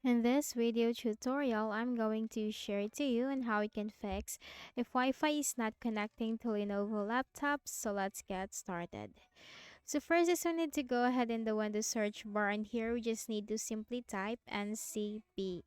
In this video tutorial, I'm going to share to you on how you can fix if Wi-Fi is not connecting to Lenovo laptops. So let's get started. So first is we need to go ahead in the Windows search bar, and here we just need to simply type ncpa.cpl.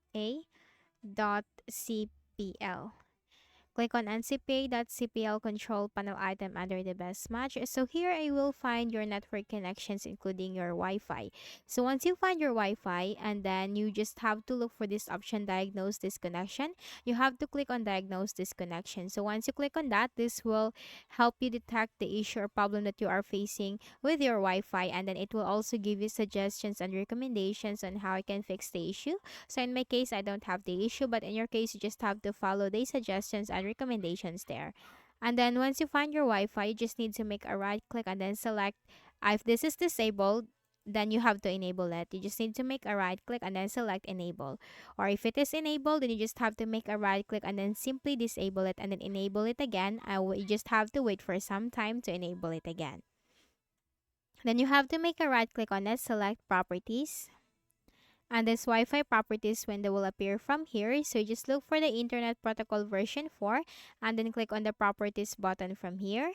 Click on ncpa.cpl control panel item under the best match. So here I will find your network connections including your Wi-Fi. So once you find your Wi-Fi, and then you just have to look for this option, diagnose this connection. You have to click on diagnose this connection. So once you click on that, this will help you detect the issue or problem that you are facing with your Wi-Fi, and then it will also give you suggestions and recommendations on how I can fix the issue. So in my case, I don't have the issue, but in your case, you just have to follow the suggestions and recommendations there. And then once you find your Wi-Fi, you just need to make a right click and then select if this is disabled, then you have to enable it. You just need to make a right click and then select enable. Or if it is enabled, then you just have to make a right click and then simply disable it and then enable it again. You just have to wait for some time to enable it again. Then you have to make a right click on it, select properties, and this Wi-Fi properties window will appear from here. So you just look for the Internet Protocol version 4 and then click on the properties button from here.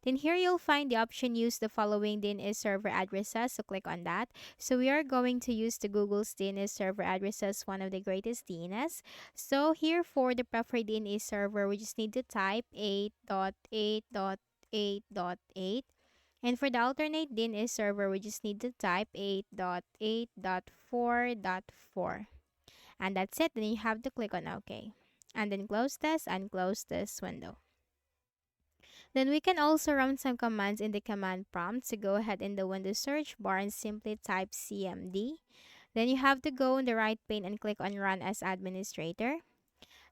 Then here you'll find the option use the following DNS server addresses. So click on that. So we are going to use the Google's DNS server addresses, one of the greatest DNS. So here for the preferred DNS server, we just need to type 8.8.8.8. And for the alternate DNS server, we just need to type 8.8.4.4. And that's it. Then you have to click on OK. And then close this and close this window. Then we can also run some commands in the command prompt. So go ahead in the Windows search bar and simply type cmd. Then you have to go in the right pane and click on Run as Administrator.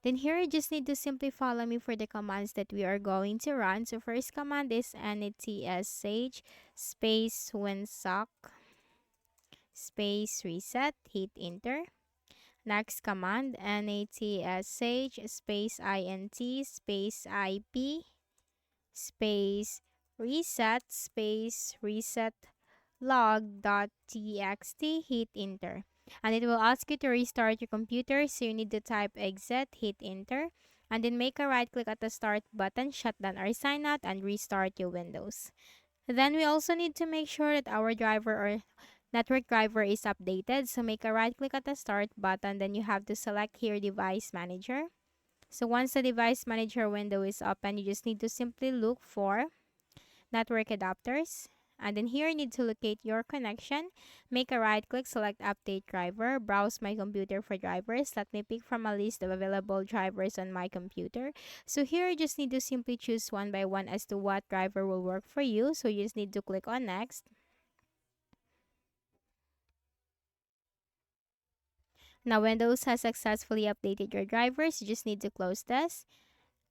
Then here you just need to simply follow me for the commands that we are going to run. So first command is netsh space winsock space reset, hit enter. Next command netsh space int space ip space reset log.txt, hit enter. And it will ask you to restart your computer, so you need to type exit, hit enter, and then make a right click at the start button, shut down or sign out, and restart your Windows. Then we also need to make sure that our driver or network driver is updated, so make a right click at the start button, then you have to select here device manager. So once the device manager window is open, you just need to simply look for network adapters. And then here you need to locate your connection. Make a right click, select update driver, browse my computer for drivers. Let me pick from a list of available drivers on my computer. So here you just need to simply choose one by one as to what driver will work for you. So you just need to click on next. Now Windows has successfully updated your drivers. You just need to close this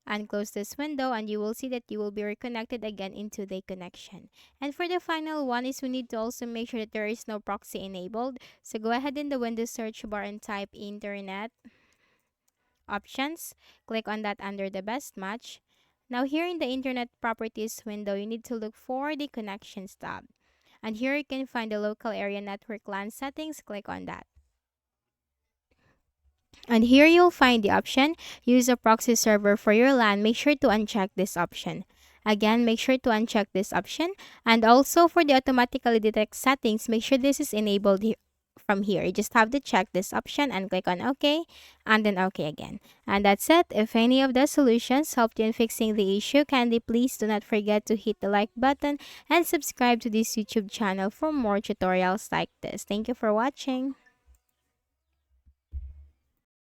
and close this window, and you will see that you will be reconnected again into the connection. And for the final one is we need to also make sure that there is no proxy enabled. So go ahead in the Windows search bar and type internet options. Click on that under the best match. Now here in the internet properties window, you need to look for the connections tab. And here you can find the local area network LAN settings. Click on that. And here you'll find the option, use a proxy server for your LAN. Make sure to uncheck this option. Again, make sure to uncheck this option. And also for the automatically detect settings, make sure this is enabled from here. You just have to check this option and click on OK and then OK again. And that's it. If any of the solutions helped you in fixing the issue, kindly please do not forget to hit the like button and subscribe to this YouTube channel for more tutorials like this. Thank you for watching.